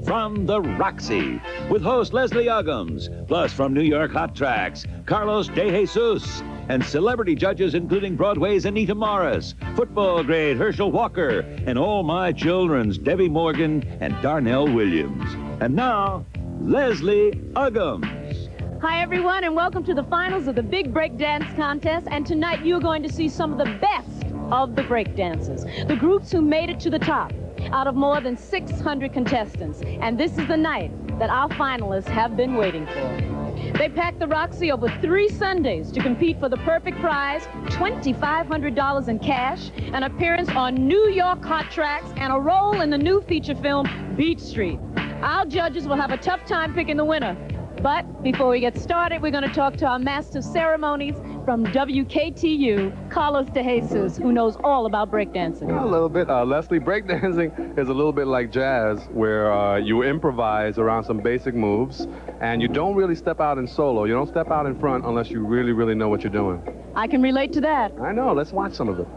from the Roxy, with host Leslie Uggams, plus from New York Hot Tracks, Carlos De Jesus, and celebrity judges including Broadway's Anita Morris, football great Herschel Walker, and all my children's Debbie Morgan and Darnell Williams. And now, Leslie Uggams. Hi, everyone, and welcome to the finals of the Big Breakdance Contest. And tonight you're going to see some of the best of the breakdancers, the groups who made it to the top out of more than 600 contestants. And this is the night that our finalists have been waiting for. They packed the Roxy over 3 Sundays to compete for the perfect prize, $2,500 in cash, an appearance on New York Hot Tracks, and a role in the new feature film, Beat Street. Our judges will have a tough time picking the winner. But before we get started, we're going to talk to our master of ceremonies from WKTU, Carlos De Jesus, who knows all about breakdancing. A little bit. Leslie, breakdancing is a little bit like jazz, where you improvise around some basic moves, and you don't really step out in solo. You don't step out in front unless you really, really know what you're doing. I can relate to that. I know. Let's watch some of it.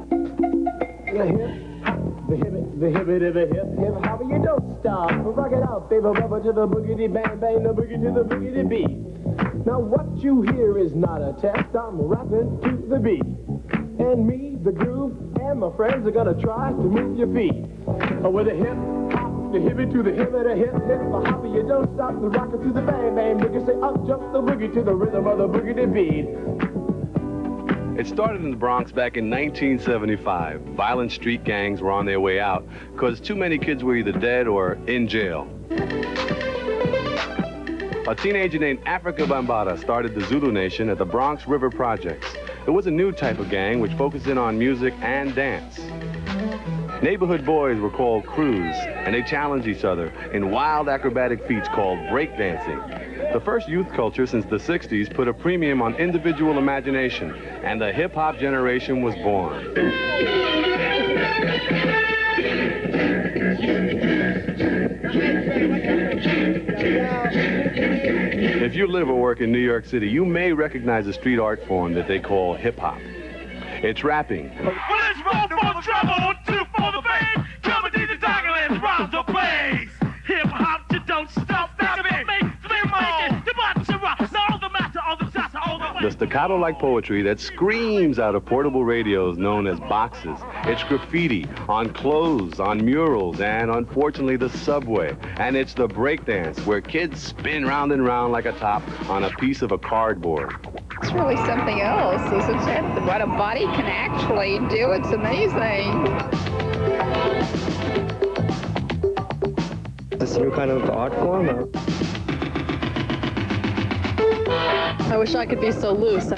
The hip, hopper, you don't stop. Rock it out, baby, rubber to the boogity bang bang, the boogie to the boogity beat. Now what you hear is not a test. I'm rapping to the beat, and me, the groove, and my friends are gonna try to move your feet. With a hip hop, the hippie to the hip, the hip, the hopper, you don't stop. The rocker to the bang bang, boogie say up jump the boogie to the rhythm of the boogity beat. It started in the Bronx back in 1975. Violent street gangs were on their way out because too many kids were either dead or in jail. A teenager named Africa Bambaataa started the Zulu Nation at the Bronx River Projects. It was a new type of gang which focused in on music and dance. Neighborhood boys were called crews, and they challenged each other in wild acrobatic feats called breakdancing. The first youth culture since the 60s put a premium on individual imagination, and the hip-hop generation was born. If you live or work in New York City, you may recognize a street art form that they call hip-hop. It's rapping. Well, let's roll for the trouble, 1, 2 for the fame. Come and do the dog and let's round the place. Hip-hop, you don't stop, that's me. The staccato-like poetry that screams out of portable radios known as boxes. It's graffiti on clothes, on murals, and unfortunately the subway. And it's the breakdance where kids spin round and round like a top on a piece of a cardboard. It's really something else, isn't it? What a body can actually do, it's amazing. This new kind of art form? I wish I could be so loose.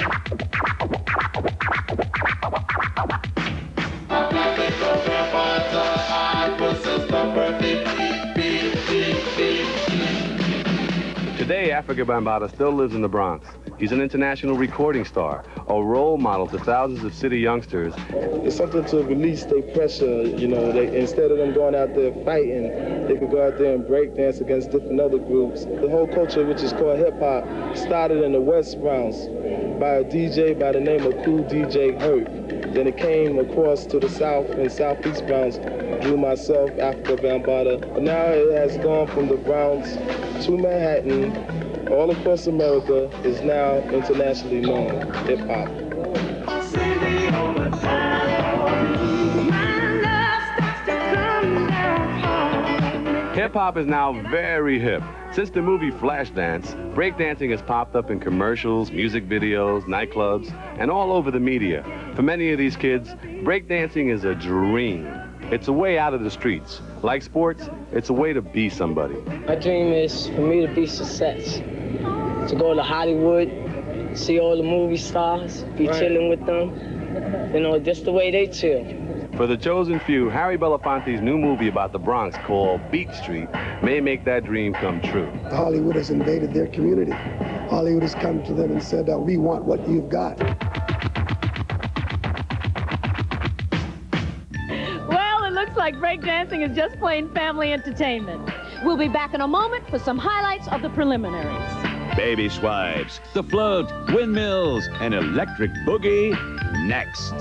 Today, Africa Bambaataa still lives in the Bronx. He's an international recording star, a role model to thousands of city youngsters. It's something to release their pressure, you know. Instead of them going out there fighting, they could go out there and break dance against different other groups. The whole culture, which is called hip-hop, started in the West Bronx by a DJ by the name of Cool DJ Hurt. Then it came across to the South and Southeast Bronx through myself, Africa Bambaataa. But now it has gone from the Bronx to Manhattan, all across America, is now internationally known, hip-hop. Hip-hop is now very hip. Since the movie Flashdance, breakdancing has popped up in commercials, music videos, nightclubs, and all over the media. For many of these kids, breakdancing is a dream. It's a way out of the streets. Like sports, it's a way to be somebody. My dream is for me to be success. To go to Hollywood, see all the movie stars, be chilling with them. You know, just the way they chill. For the chosen few, Harry Belafonte's new movie about the Bronx called Beat Street may make that dream come true. Hollywood has invaded their community. Hollywood has come to them and said, we want what you've got. Well, it looks like breakdancing is just plain family entertainment. We'll be back in a moment for some highlights of the preliminaries. Baby swipes, the float, windmills, and electric boogie next.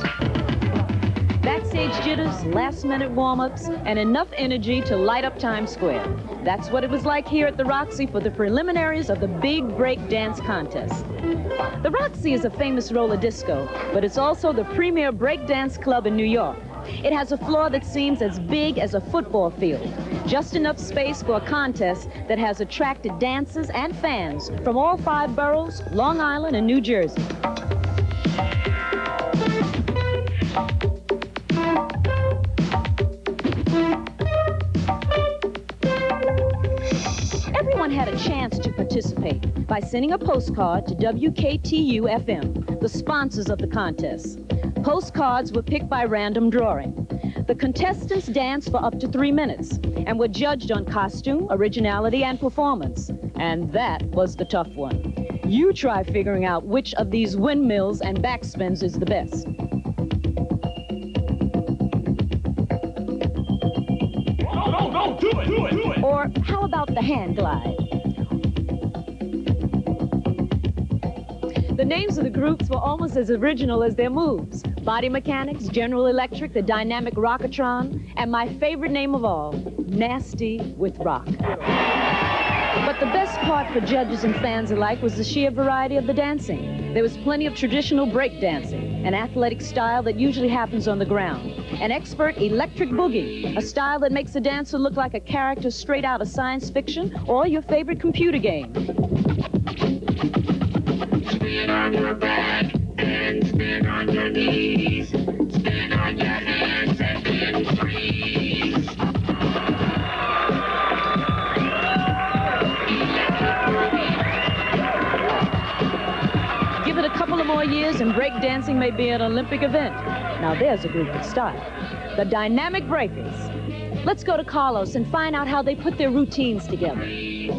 That's it. backstage jitters, last-minute warm-ups, and enough energy to light up Times Square. That's what it was like here at the Roxy for the preliminaries of the Big Breakdance Contest. The Roxy is a famous roller disco, but it's also the premier breakdance club in New York. It has a floor that seems as big as a football field, just enough space for a contest that has attracted dancers and fans from all 5 boroughs, Long Island and New Jersey. Everyone had a chance to participate by sending a postcard to WKTU-FM, the sponsors of the contest. Postcards were picked by random drawing. The contestants danced for up to 3 minutes and were judged on costume, originality, and performance. And that was the tough one. You try figuring out which of these windmills and backspins is the best. No, do it. Or how about the hand glide? The names of the groups were almost as original as their moves. Body Mechanics, General Electric, the Dynamic Rockatron, and my favorite name of all, Nasty with Rock. But the best part for judges and fans alike was the sheer variety of the dancing. There was plenty of traditional break dancing, an athletic style that usually happens on the ground. An expert electric boogie, a style that makes a dancer look like a character straight out of science fiction or your favorite computer game. Spin on your back and spin on your knees. Spin on your hands and then freeze. Give it a couple of more years and break dancing may be an Olympic event. Now there's a group with style. The Dynamic Breakers. Let's go to Carlos and find out how they put their routines together.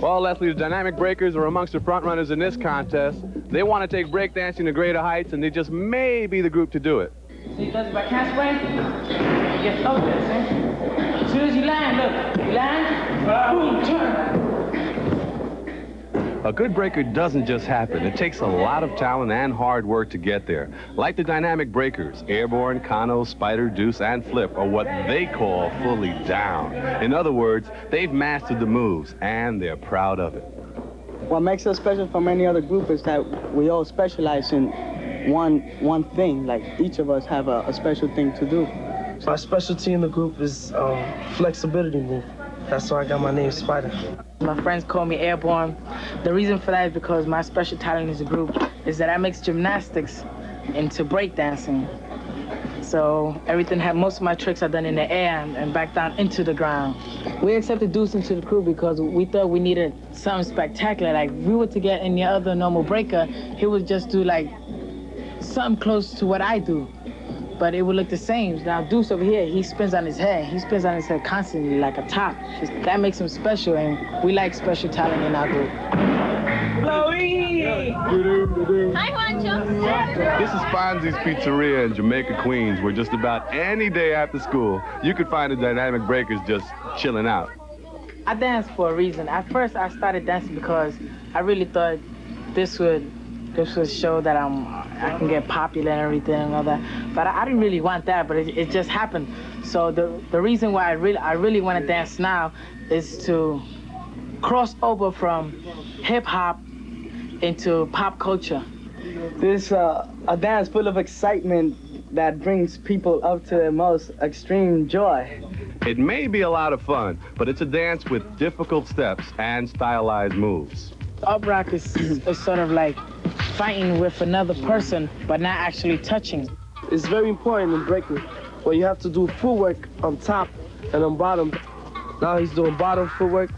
Well, Leslie, the Dynamic Breakers are amongst the front runners in this contest. They want to take breakdancing to greater heights, and they just may be the group to do it. See, it does it by can't sway. You get over there, see? As soon as you land, look. You land, boom, turn. A good breaker doesn't just happen. It takes a lot of talent and hard work to get there. Like the Dynamic Breakers, Airborne, Kano, Spider, Deuce, and Flip are what they call fully down. In other words, they've mastered the moves, and they're proud of it. What makes us special from any other group is that we all specialize in one thing. Like, each of us have a special thing to do. My specialty in the group is flexibility move. That's why I got my name Spider. My friends call me Airborne. The reason for that is because my special talent as a group is that I mix gymnastics into breakdancing. So most of my tricks are done in the air and back down into the ground. We accepted Deuce into the crew because we thought we needed something spectacular. Like, if we were to get any other normal breaker, he would just do like something close to what I do. But it would look the same. Now, Deuce over here, he spins on his head. He spins on his head constantly like a top. That makes him special, and we like special talent in our group. Hi, Juancho. This is Fonzie's Pizzeria in Jamaica, Queens, where just about any day after school, you could find the Dynamic Breakers just chilling out. I dance for a reason. At first, I started dancing because I really thought this would show that I can get popular and everything and all that. But I didn't really want that, but it just happened. So the reason why I really want to dance now is to cross over from hip-hop into pop culture. This is a dance full of excitement that brings people up to their most extreme joy. It may be a lot of fun, but it's a dance with difficult steps and stylized moves. Up rock is sort of like fighting with another person, but not actually touching. It's very important in breaking, where you have to do footwork on top and on bottom. Now he's doing bottom footwork.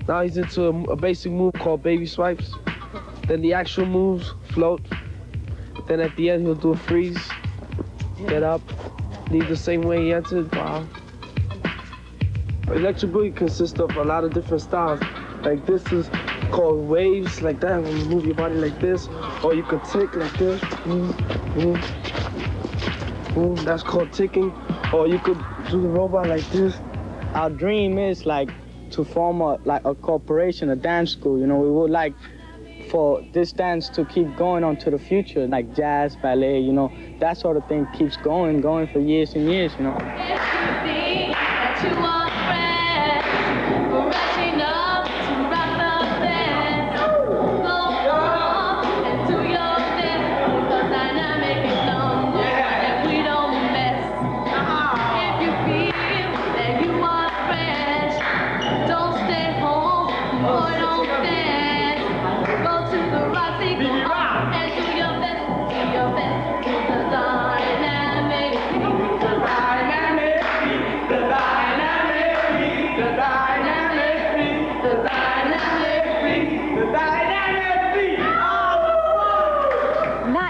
Now he's into a basic move called baby swipes. Then the actual moves, float. Then at the end, he'll do a freeze, get up, leave the same way he entered. Wow. Electric boogie consists of a lot of different styles. Like, this is called waves, like that, when you move your body like this. Or you could tick like this. That's called ticking. Or you could do the robot like this. Our dream is like to form a corporation, a dance school. You know, we would like for this dance to keep going on to the future, like jazz, ballet, you know, that sort of thing keeps going for years and years, you know.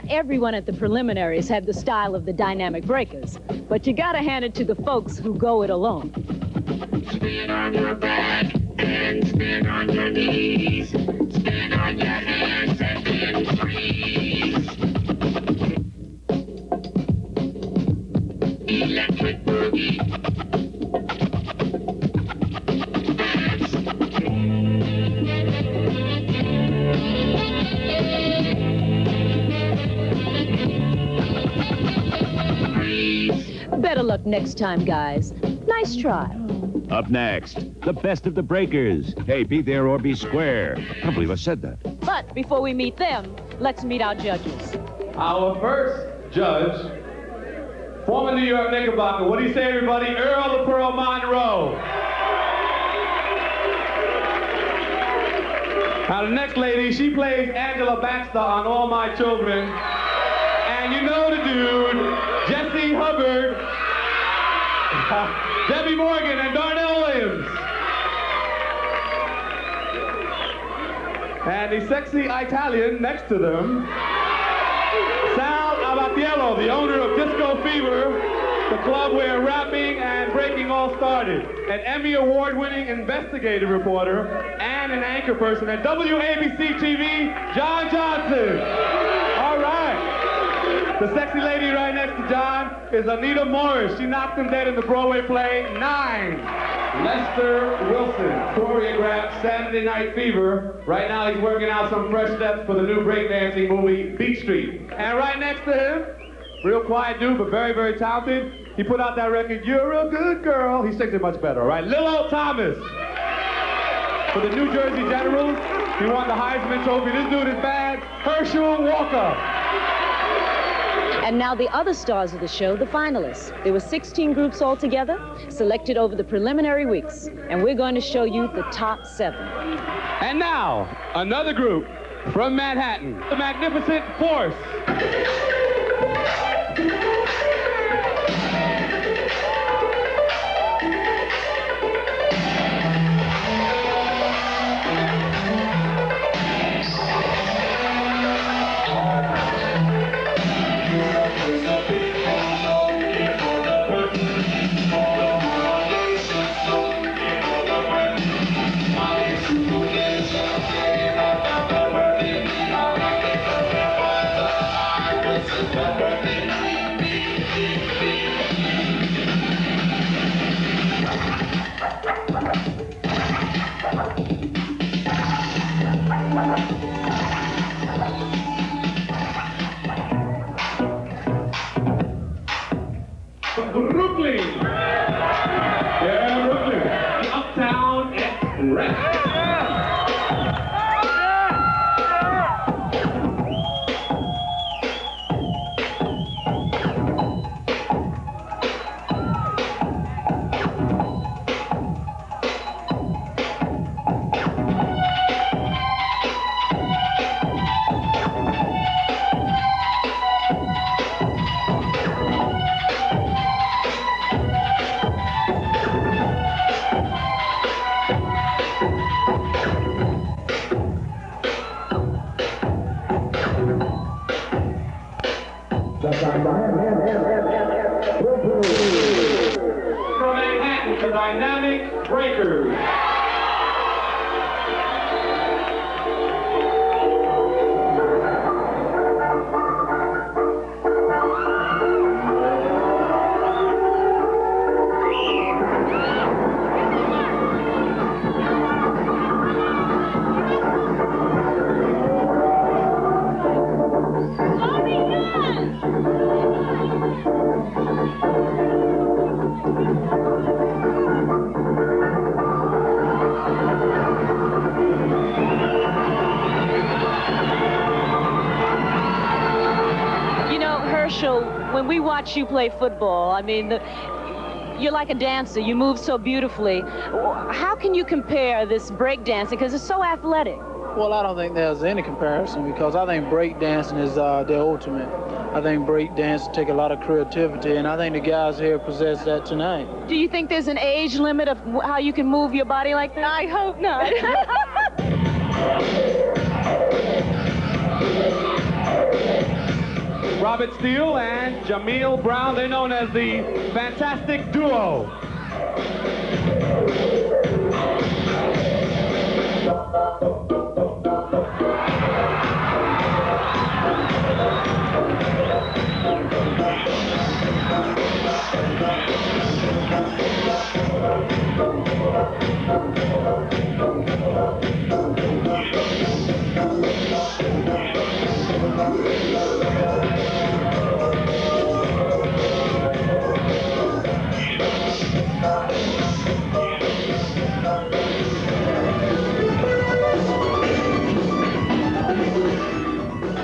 Everyone at the preliminaries had the style of the Dynamic Breakers, but you gotta hand it to the folks who go it alone. Spin on your back and spin on your knees. Spin on your hands and then freeze. Electric boogie. Better luck next time, guys. Nice try. Up next, the best of the breakers. Hey, be there or be square. I can't believe I said that. But before we meet them, let's meet our judges. Our first judge, former New York Knickerbocker. What do you say, everybody? Earl the Pearl Monroe. Now, the next lady, she plays Angela Baxter on All My Children. And you know the dude, Jesse Hubbard, Debbie Morgan, and Darnell Williams. And the sexy Italian next to them, Sal Abatiello, the owner of Disco Fever, the club where rapping and breaking all started. An Emmy Award-winning investigative reporter and an anchor person at WABC TV, John Johnson. All right. The sexy lady right next to John is Anita Morris. She knocked him dead in the Broadway play 9. Lester Wilson choreographed Saturday Night Fever. Right now he's working out some fresh steps for the new breakdancing movie Beat Street. And right next to him, real quiet dude, but very, very talented. He put out that record, You're a Good Girl. He sings it much better, all right? Lil O Thomas. For the New Jersey Generals, he won the Heisman Trophy. This dude is bad. Herschel Walker. And now the other stars of the show, the finalists. There were 16 groups altogether, selected over the preliminary weeks. And we're going to show you the top 7. And now, another group from Manhattan, the Magnificent Force. Brooklyn. Yeah, Brooklyn. Uptown Express. From Manhattan to Dynamic Breakers. watch you play football. I mean, you're like a dancer. You move so beautifully. How can you compare this breakdancing? Because it's so athletic. Well, I don't think there's any comparison because I think breakdancing is the ultimate. I think breakdance take a lot of creativity, and I think the guys here possess that tonight. Do you think there's an age limit of how you can move your body like that? I hope not. Robert Steele and Jameel Brown, they're known as the Fantastic Duo.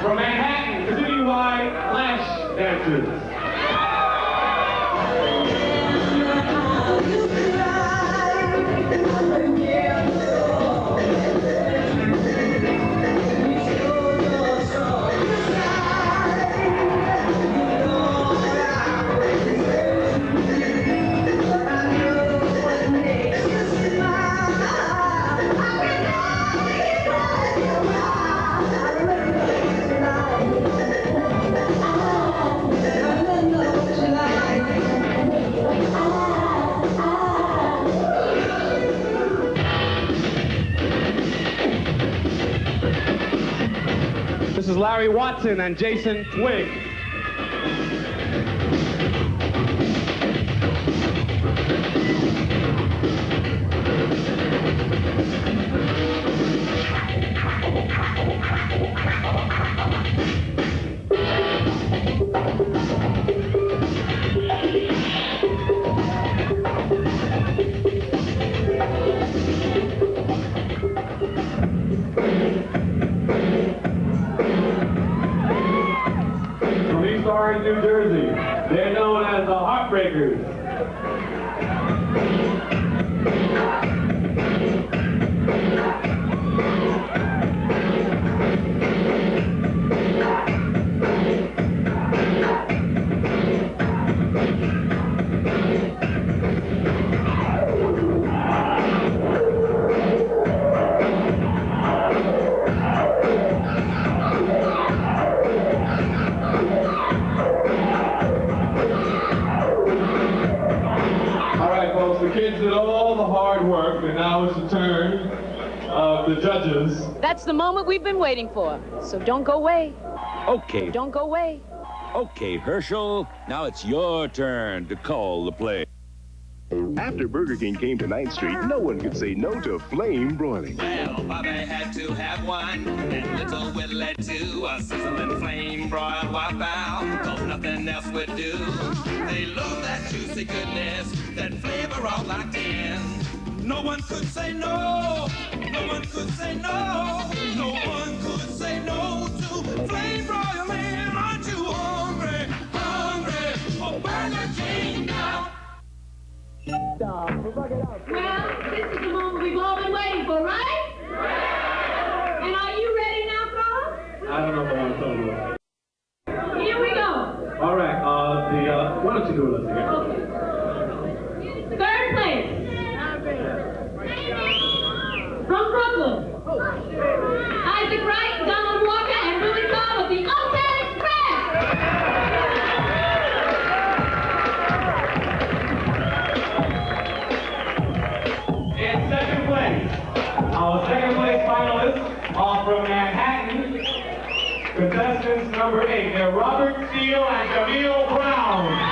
From Manhattan, the DUI Flash Dancers. This is Larry Watson and Jason Twig. New Jersey. They're known as the Heartbreakers. The kids did all the hard work, and now it's the turn of the judges. That's the moment we've been waiting for. So don't go away. Okay. Don't go away. Okay, Herschel, now it's your turn to call the play. After Burger King came to 9th Street, no one could say no to flame broiling. Well, Bobby had to have one, and little Willie too. A sizzling flame broiled waffle, cause nothing else would do. They love that juicy goodness, that flavor all locked in. No one could say no, no one could say no, no one could say no to flame broiling. Aren't you hungry, hungry for Burger King now? Well, this is the moment we've all been waiting for, right? Right. And are you ready now, fellas? I don't know if I want to tell you. Here we go. All right, why don't you do it again? Okay. Third place. From Brooklyn. Isaac Wright, Donald Walker, and Billy Cobb of the Uptown Express. Our second place finalists are from Manhattan, contestants number 8. They're Robert Steele and Jameel Brown.